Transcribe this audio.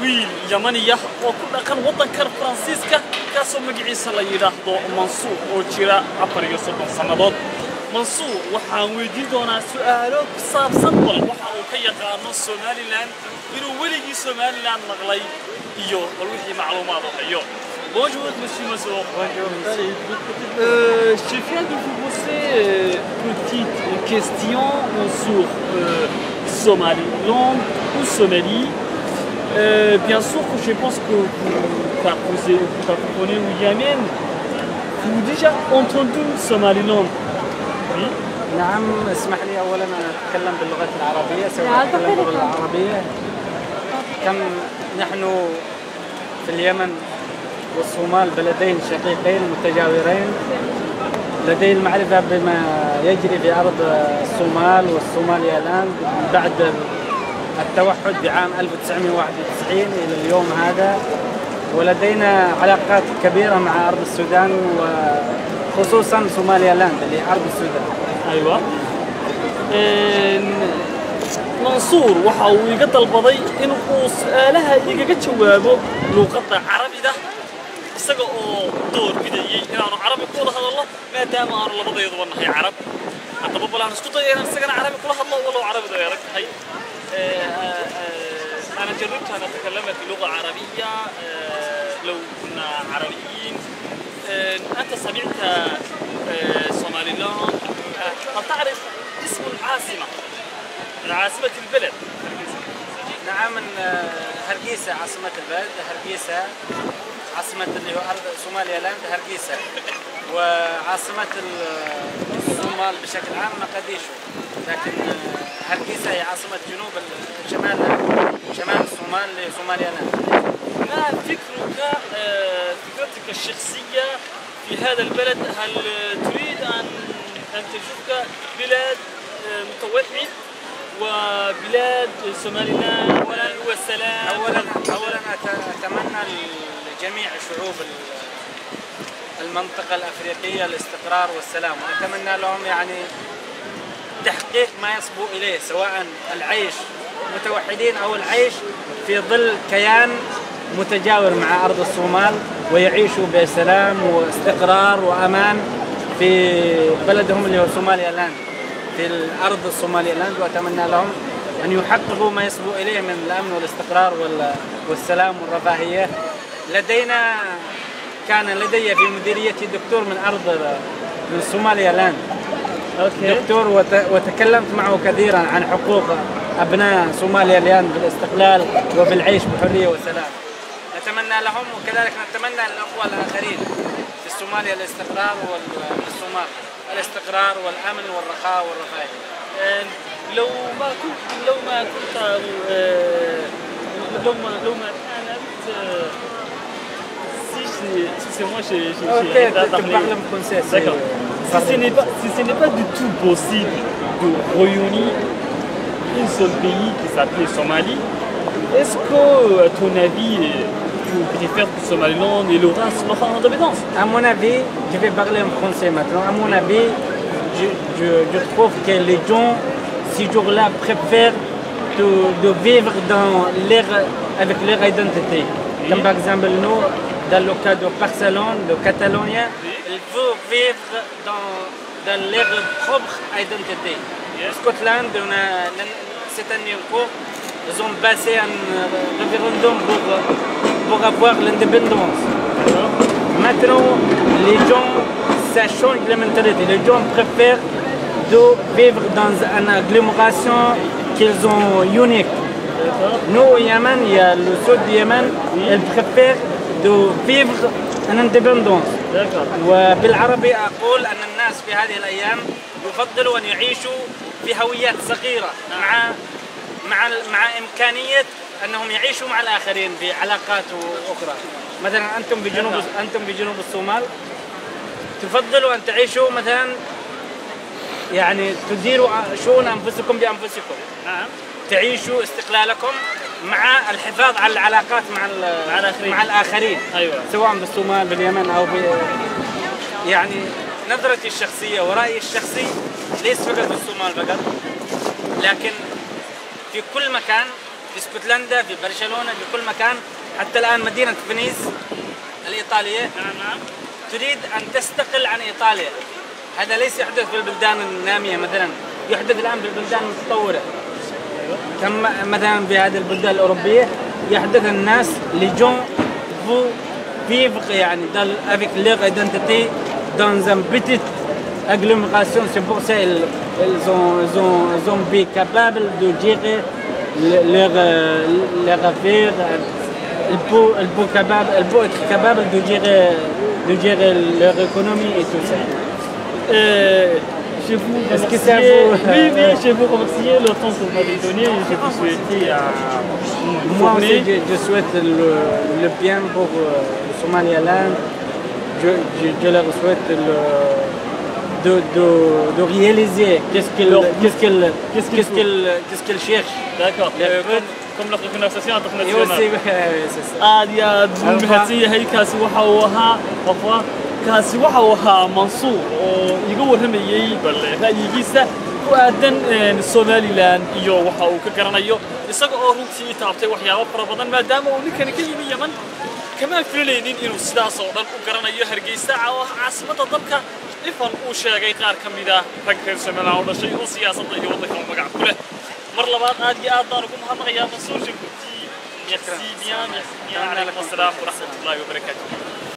wiil Yamaniya oo ku dhaqan wadanka Faransiiska kaasoo magaciisa la yiraahdo Mansour oo jira 34 sanadood. Mansour waxaan weydiin doonaa su'aalo ku saabsan waxa uu ka yaqaano Somaliland inuu weligii Somaliland maqlay iyo wixii macluumaad ah iyo. Bonjour monsieur Mansour. Bonjour monsieur. Je viens de vous poser une petite question sur Somaliland ou Somalie. Bien sûr que je pense que vous apprenez au Yémen. Vous avez déjà entendu Somaliland? Oui. نعم اسمح لي اولا ان اتكلم باللغه العربيه سأتكلم باللغه العربيه. نحن في اليمن والصومال بلدين شقيقين متجاورين. لدي المعرفه بما يجري في ارض الصومال والصوماليلاند بعد التوحد بعام 1991 إلى اليوم هذا، ولدينا علاقات كبيرة مع أرض السودان وخصوصا صوماليلاند اللي هي أرض السودان. أيوة. منصور waxa uu iga dalbaday in uu su'aalaha iga jawaabo luqadda Carabiga isaga oo door bidayay inaanu Carabi ku wada hadalno maadaama aanu labadeeduba nahay Carab. Haddaba balaan isku dayo inaan isagana Carabi kula hadlo walow Carabiga ay adag tahay. أنا جربت أن أتكلم بلغة عربية لو كنا عربيين. أنت سمعت صوماليلاند؟ هل تعرف اسم العاصمة؟ عاصمة البلد؟ نعم هرقيسة عاصمة البلد. هرقيسة عاصمة اللي هو أرض صوماليلاند هرقيسة، وعاصمة الصومال بشكل عام مقديشو، لكن هرقيسة هي عاصمة جنوب شمال الصومال لصوماليلاند. ما فكرتك الشخصية في هذا البلد؟ هل تريد أن تشوف بلاد متوحد وبلاد صوماليلاند والسلام؟ أولا أتمنى لجميع شعوب المنطقة الأفريقية الاستقرار والسلام، وأتمنى لهم يعني تحقيق ما يصبو إليه، سواء العيش متوحدين أو العيش في ظل كيان متجاور مع أرض الصومال ويعيشوا بسلام واستقرار وأمان في بلدهم اللي هو صوماليلاند، في الأرض الصوماليلاند. وأتمنى لهم أن يحققوا ما يصبو إليه من الأمن والاستقرار والسلام والرفاهية. كان لدي في مديريتي دكتور من صوماليلاند، دكتور، وتكلمت معه كثيرا عن حقوق أبناء صوماليلاند بالاستقلال وبالعيش بحرية وسلام. نتمنى لهم وكذلك نتمنى للأخوة الآخرين في الصوماليا الاستقرار والصومال الاستقرار والأمن والرخاء والرفاهية. لو ما كانت si moi si ce n'est pas du tout possible de réunir un seul pays qui s'appelle Somalie, est-ce que, à ton avis, tu préfères que Somaliland et le reste leur fassent indépendance? À mon avis, je vais parler en français maintenant. À mon avis, je trouve que les gens, ces jours-là, préfèrent de vivre avec leur identité. Comme par exemple, nous, dans le cas de Barcelone, de Catalogne, ils veulent vivre dans leur propre identité. Scotland, cette année en cours, ils ont passé un référendum pour avoir l'indépendance. Maintenant, les gens, ça change la mentalité. Les gens préfèrent de vivre dans une agglomération qu'ils ont unique. Nous, au Yémen, il y a le sud du Yémen, ils préfèrent de vivre en indépendance. وبالعربي أقول أن الناس في هذه الأيام يفضلوا أن يعيشوا في هويات صغيرة مع إمكانية أنهم يعيشوا مع الآخرين بعلاقات أخرى. مثلا أنتم بجنوب الصومال تفضلوا أن تعيشوا مثلا يعني تديروا شؤون أنفسكم بأنفسكم. تعيشوا استقلالكم مع الحفاظ على العلاقات مع الآخرين. أيوة. سواء بالصومال باليمن أو يعني نظرتي الشخصية ورأيي الشخصي ليس فقط بالصومال فقط، لكن في كل مكان في اسكتلندا، في برشلونة، في كل مكان. حتى الآن مدينة فينيس الإيطالية نعم. تريد أن تستقل عن إيطاليا. هذا ليس يحدث في البلدان النامية مثلا، يحدث الآن في البلدان المتطورة. مثلا في هذه البلدان الأوروبية يحدث الناس les gens vont vivre يعني avec leur identité dans une petite agglomération. C'est pour ça ils ont été capables de gérer leur affaire. Ils peuvent être capables de gérer leur économie et tout ça. Je vous Est-ce que remercie. ça vous- Oui, je vous remercie le temps que vous m'avez donné et je vous souhaite une Moi aussi, journée. je souhaite le bien pour Somaliland. Je leur souhaite de réaliser qu'est-ce qu'ils cherchent. D'accord. Les Comme la reconnaissance Et internationale. aussi, c'est ça. aad iyo aad buu mahadsan yahay. Kaasi waxa uu ahaa Mansuur oo iga warramayay bal ra'yigiisa ku aadan Somaliland iyo waxa uu ka garanayo isaga oo runtii taabtay waxyaabo fara badan maadaama uu ninkani ka yimi Yemen kama filaynin inuu sidaas oo dhan u garanayo Hargeysa oo caasimadda dalka ifan uu sheegay qaar ka mid ah rag reer Somaliland oo dhashay oo siyaasadda iyo waddanka magac ku leh. Mar labaad aad iyo aad baan ugu mahadnaqayaa Mansuur Jabuuti. Merci bien. Wa alaykum assalam wa rahmatullahi wa barakatuh.